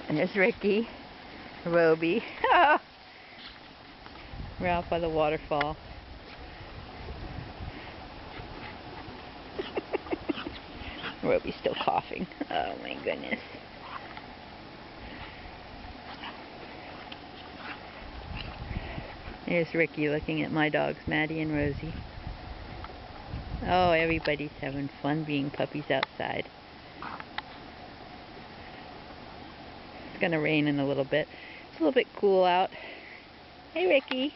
There's Ricky, Roby. Oh, we're out by the waterfall. Roby's still coughing. Oh my goodness. There's Ricky looking at my dogs, Maddie and Rosie. Oh, everybody's having fun being puppies outside. It's gonna rain in a little bit. It's a little bit cool out. Hey, Ricky.